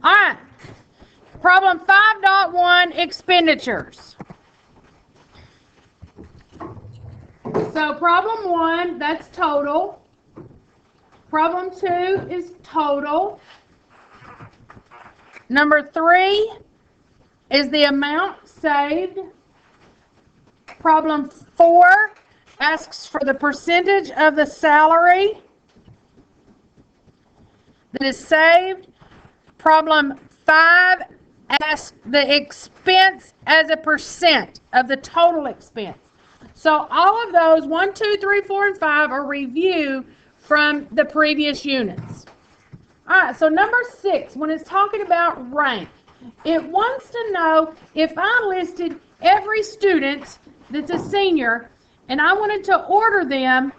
All right. Problem 5.1, expenditures. So problem 1, that's total. Problem 2 is total. Number 3 is the amount saved. Problem 4 asks for the percentage of the salary that is saved. Problem 5 asks the expense as a percent of the total expense. So all of those, 1, 2, 3, 4, and 5, are review from the previous units. All right, so number 6, when it's talking about rank, it wants to know if I listed every student that's a senior and I wanted to order them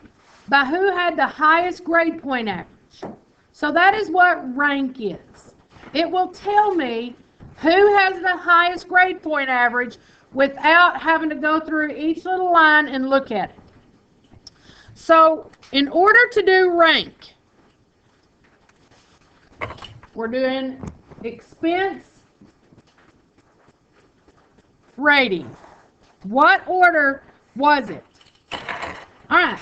by who had the highest grade point average. So that is what rank is. It will tell me who has the highest grade point average without having to go through each little line and look at it. So in order to do rank, we're doing expense rating. What order was it? All right.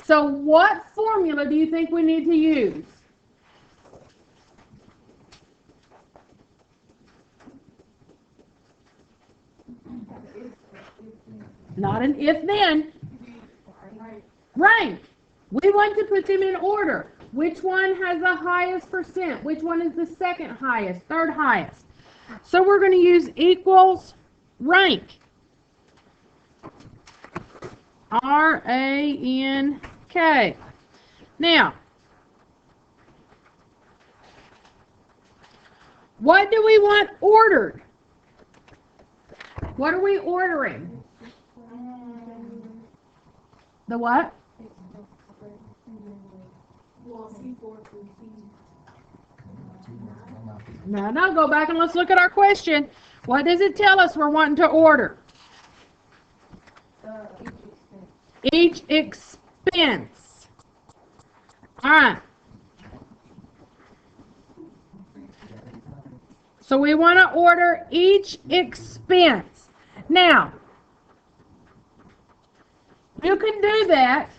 So what formula do you think we need to use? Not an if-then. Rank. We want to put them in order. Which one has the highest percent? Which one is the second highest, third highest? So we're going to use equals rank. R-A-N-K. Now, what do we want ordered? What are we ordering? The what? No, go back and let's look at our question. What does it tell us we're wanting to order? Each expense. All right. So we want to order each expense. Now, you can do that.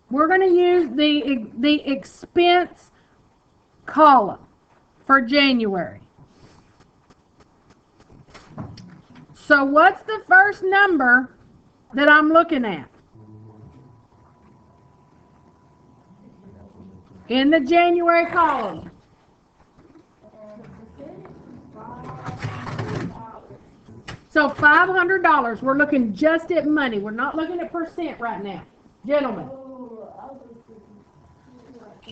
We're going to use the expense column for January. So what's the first number that I'm looking at? In the January column. So $500. We're looking just at money. We're not looking at percent right now. Gentlemen.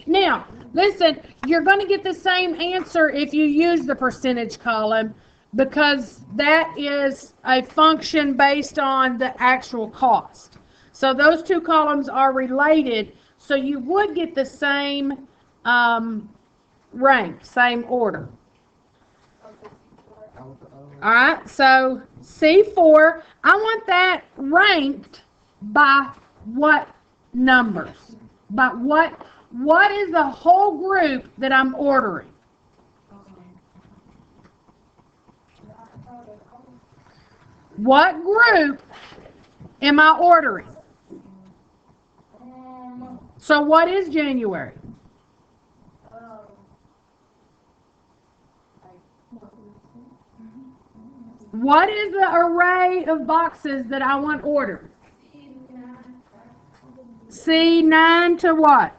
Now, listen, you're going to get the same answer if you use the percentage column because that is a function based on the actual cost. So those two columns are related, so you would get the same rank, same order. All right, so C4, I want that ranked by what numbers? By what is the whole group that I'm ordering? What group am I ordering? So what is January? What is the array of boxes that I want ordered? C9 to what?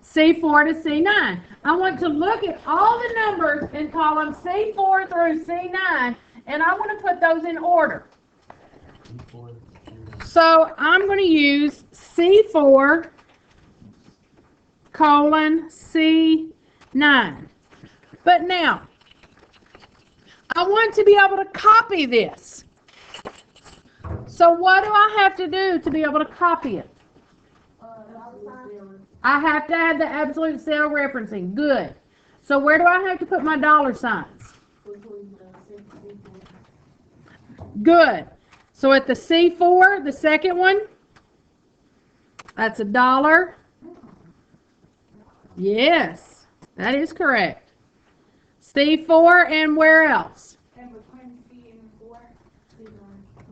C4 to C9. I want to look at all the numbers in column C4 through C9, and I want to put those in order. So I'm going to use C4 colon C9. But now, I want to be able to copy this. So what do I have to do to be able to copy it? I have to add the absolute cell referencing. Good. So where do I have to put my dollar signs? Good. So at the C4, the second one, That's $1. Yes, that is correct. C4 and where else? And between C and 4, C9.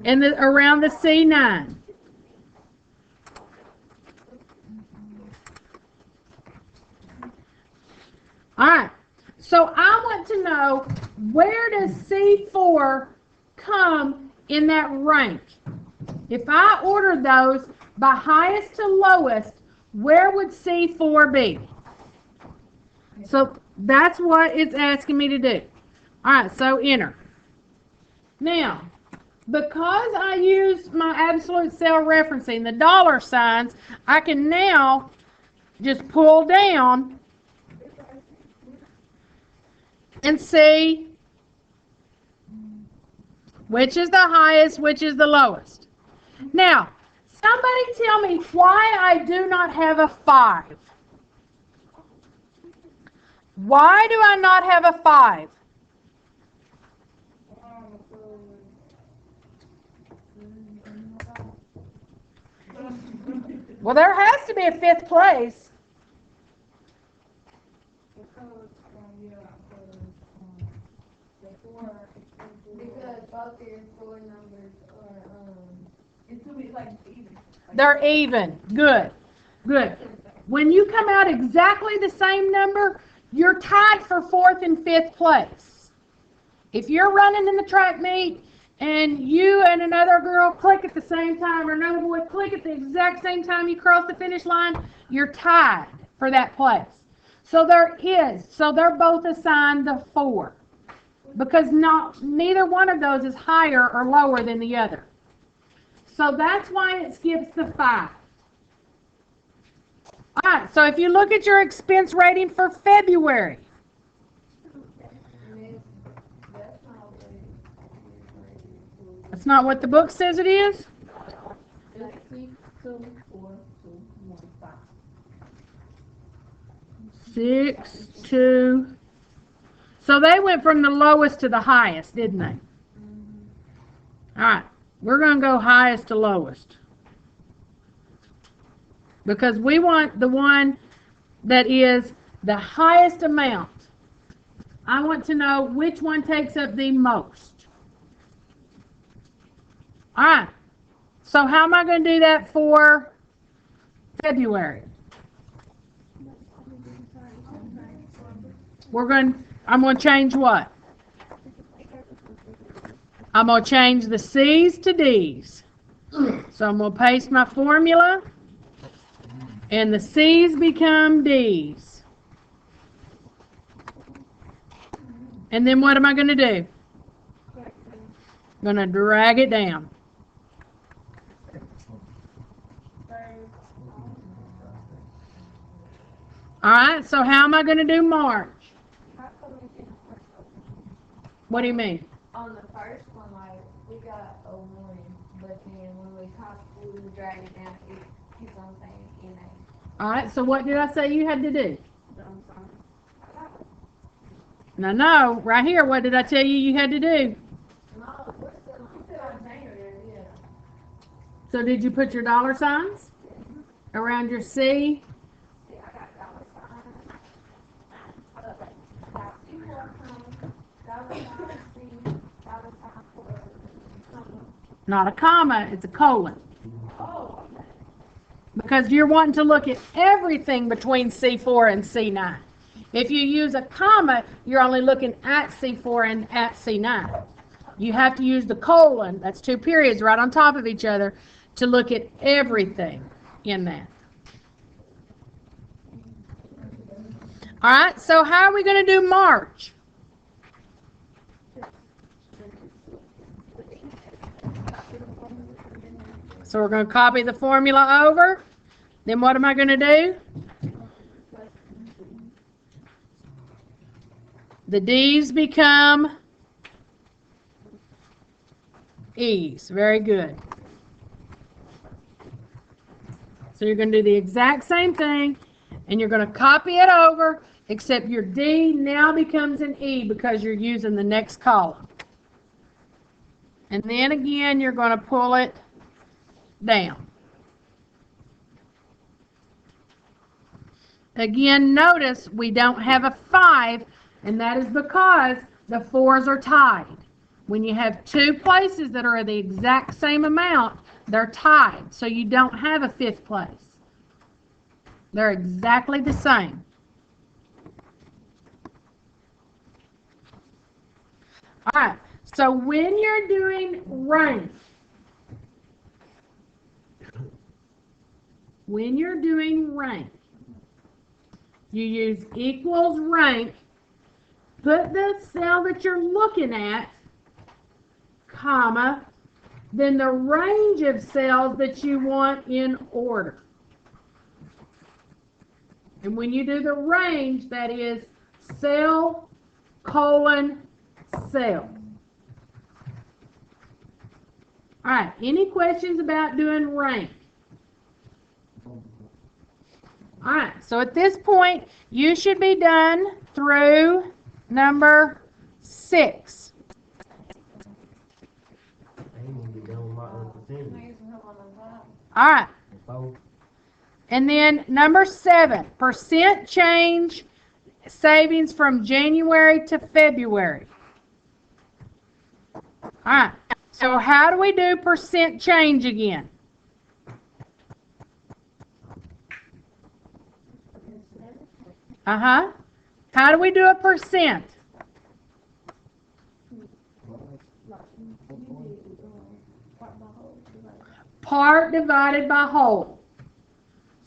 In the around the C9. All right. So I want to know, where does C4 come in that rank? If I ordered those by highest to lowest, where would C4 be? So that's what it's asking me to do. All right, so enter. Now, because I used my absolute cell referencing, the dollar signs, I can now just pull down and see which is the highest, which is the lowest. Now, somebody tell me why I do not have a 5. Why do I not have a 5? Well, there has to be a 5th place. Because both your 4 numbers are, it's gonna be like even. They're even. Good. Good. When you come out exactly the same number, you're tied for 4th and 5th place. If you're running in the track meet and you and another girl click at the same time, or another boy click at the exact same time you cross the finish line, you're tied for that place. So they're both assigned the 4. Because neither one of those is higher or lower than the other. So that's why it skips the 5. All right, so if you look at your expense rating for February, that's not what the book says it is. 6, 2. So they went from the lowest to the highest, didn't they? All right, we're going to go highest to lowest. Because we want the one that is the highest amount. I want to know which one takes up the most. All right, so how am I going to do that for February? I'm going to change what? I'm going to change the C's to D's. So I'm going to paste my formula, and the C's become D's. And then what am I going to do? I'm going to drag it down. All right, so how am I going to do March? What do you mean? On the first one, like, we got a 1, but then when we drag it down, it keeps on saying NA. All right, so what did I say you had to do? No, right here, what did I tell you had to do? No, we still on January, yeah. So did you put your dollar signs around your C? Yeah, I got dollar signs. Got dollar sign, C, dollar sign for Not a comma, it's a colon. Oh, okay. Because you're wanting to look at everything between C4 and C9. If you use a comma, you're only looking at C4 and at C9. You have to use the colon, that's 2 periods right on top of each other, to look at everything in that. All right, so how are we going to do March? So we're going to copy the formula over. Then what am I going to do? The D's become E's. Very good. So you're going to do the exact same thing, and you're going to copy it over, except your D now becomes an E because you're using the next column. And then again, you're going to pull it down. Again, notice we don't have a 5, and that is because the 4s are tied. When you have two places that are the exact same amount, they're tied, so you don't have a 5th place. They're exactly the same. All right, so when you're doing rank, you use equals rank, put the cell that you're looking at, comma, then the range of cells that you want in order. And when you do the range, that is cell, colon, cell. All right, any questions about doing rank? All right, so at this point, you should be done through number 6. All right. And then number 7, percent change savings from January to February. All right, so how do we do percent change again? How do we do a percent? Part divided by whole.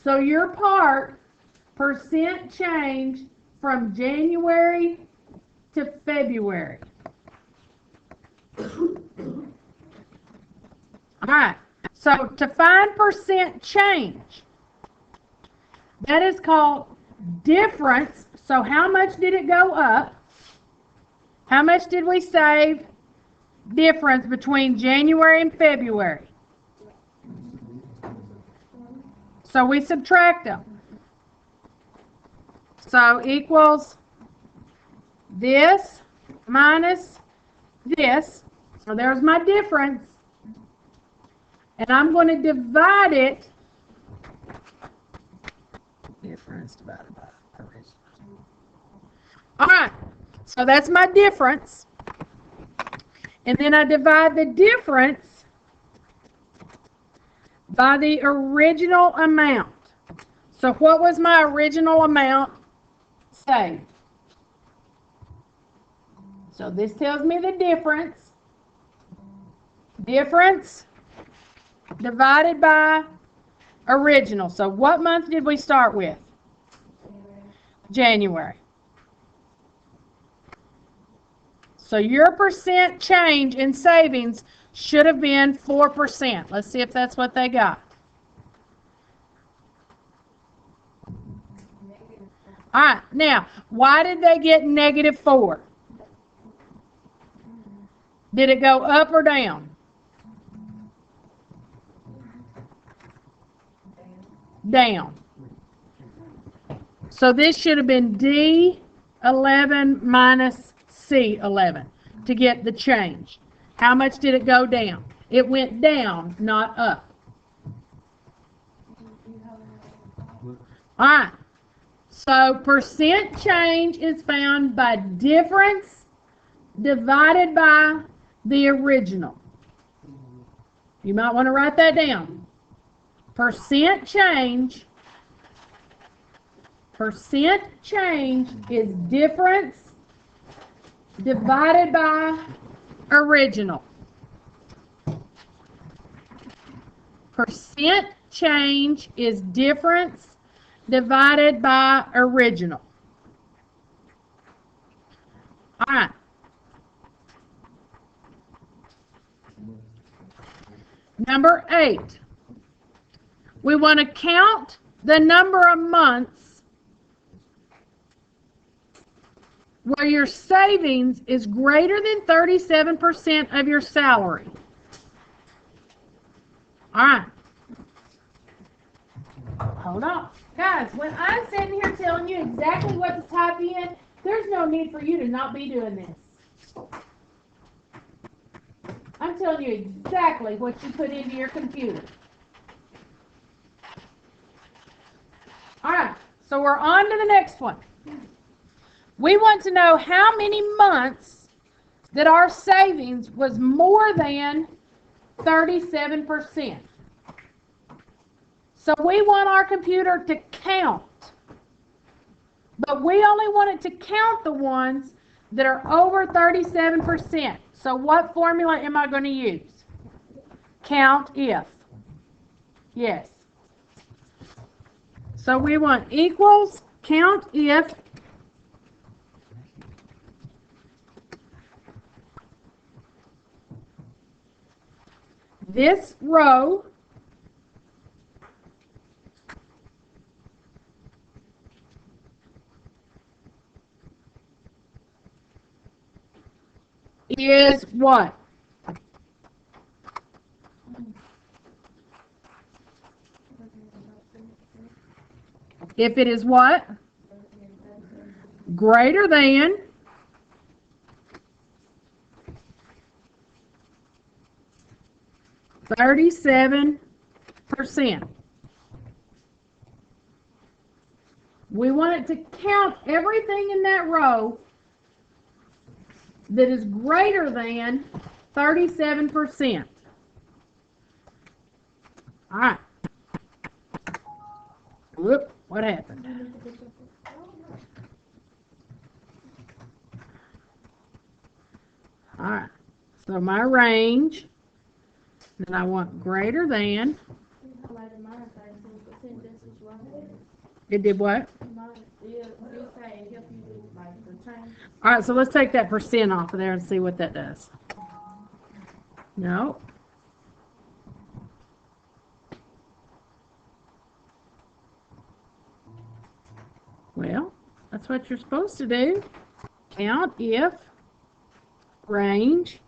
So your part, percent change from January to February. All right, so to find percent change, that is called difference. So how much did it go up? How much did we save? Difference between January and February. So we subtract them. So equals this minus this. So there's my difference. And I'm going to divide it. Difference divided by original. All right. So that's my difference. And then I divide the difference by the original amount. So what was my original amount saved? So this tells me the difference. Difference divided by original. So what month did we start with? January. So your percent change in savings should have been 4%. Let's see if that's what they got. All right, now, why did they get -4? Did it go up or down? Down. So this should have been D11 minus C11 to get the change. How much did it go down? It went down, not up. All right. So percent change is found by difference divided by the original. You might want to write that down. Percent change is difference divided by original. Percent change is difference divided by original. All right. Number 8. We want to count the number of months where your savings is greater than 37% of your salary. All right. Hold on. Guys, when I'm sitting here telling you exactly what to type in, there's no need for you to not be doing this. I'm telling you exactly what you put into your computer. All right, So we're on to the next one. We want to know how many months that our savings was more than 37%. So we want our computer to count. But we only want it to count the ones that are over 37%. So what formula am I going to use? Count if. Yes. So we want equals count if this row is what? If it is what? Greater than 37%. We want it to count everything in that row that is greater than 37%. All right. Whoop, what happened? All right. So my range, then I want greater than. It did what? All right, so let's take that percent off of there and see what that does. No. Well, that's what you're supposed to do. Count if range,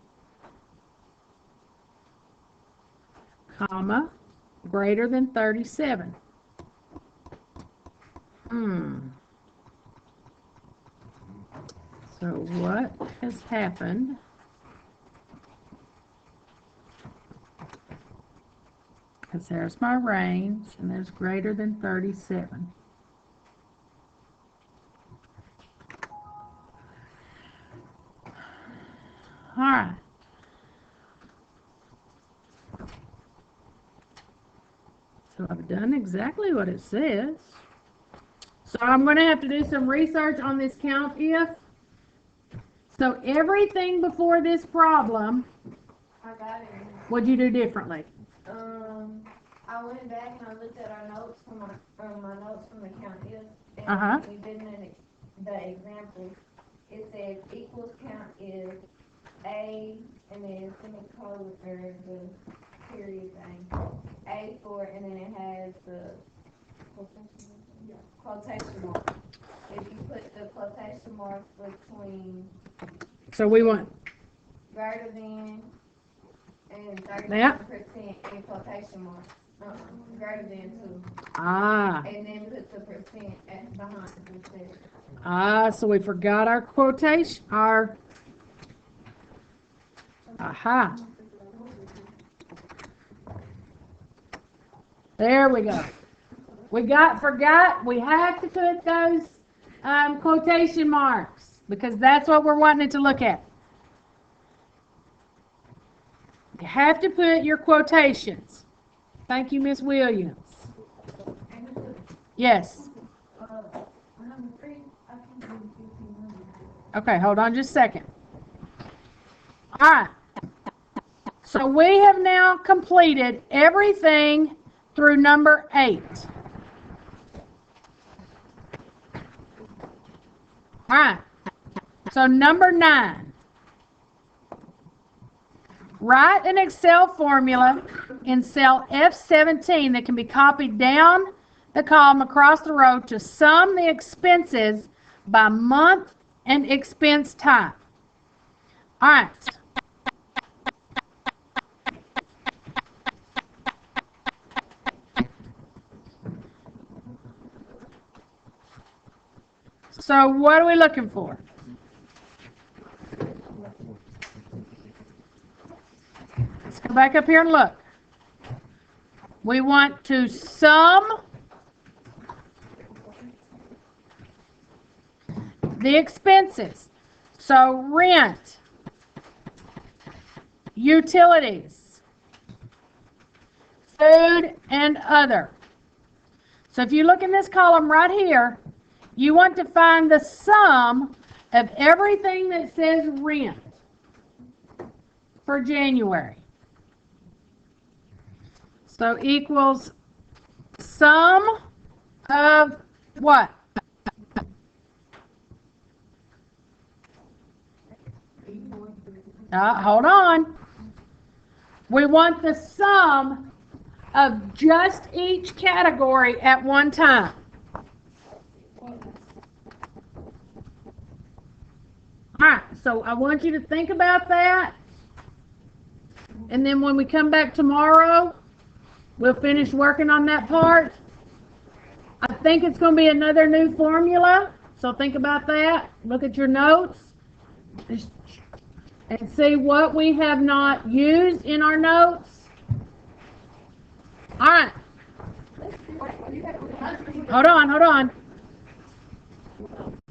comma, greater than 37. So what has happened? Because there's my range, and there's greater than 37. All right. So I've done exactly what it says. So I'm going to have to do some research on this count if. So everything before this problem, I got it. what'd you do differently? I went back and I looked at our notes from my notes from the count if, and Uh-huh. we did the example. It said equals count if A, and then semicolon or the period thing. A for, and then it has the quotation mark. If you put the quotation mark between So we want, greater than and Yeah. 37% in quotation marks. Greater than 2. ah, And then put the percent at behind instead. so we forgot our quotation, aha. There we go. We forgot, we have to put those quotation marks because that's what we're wanting it to look at. You have to put your quotations. Thank you, Miss Williams. Yes. Okay, hold on just a second. All right. So we have now completed everything through number 8. All right. So number 9. Write an Excel formula in cell F17 that can be copied down the column across the row to sum the expenses by month and expense type. All right. So what are we looking for? Let's go back up here and look. We want to sum the expenses. So rent, utilities, food, and other. So if you look in this column right here, you want to find the sum of everything that says rent for January. So equals sum of what? Hold on. We want the sum of just each category at one time. Alright, so I want you to think about that. And then when we come back tomorrow, we'll finish working on that part. I think it's going to be another new formula. So think about that. Look at your notes. And see what we have not used in our notes. Alright. Hold on.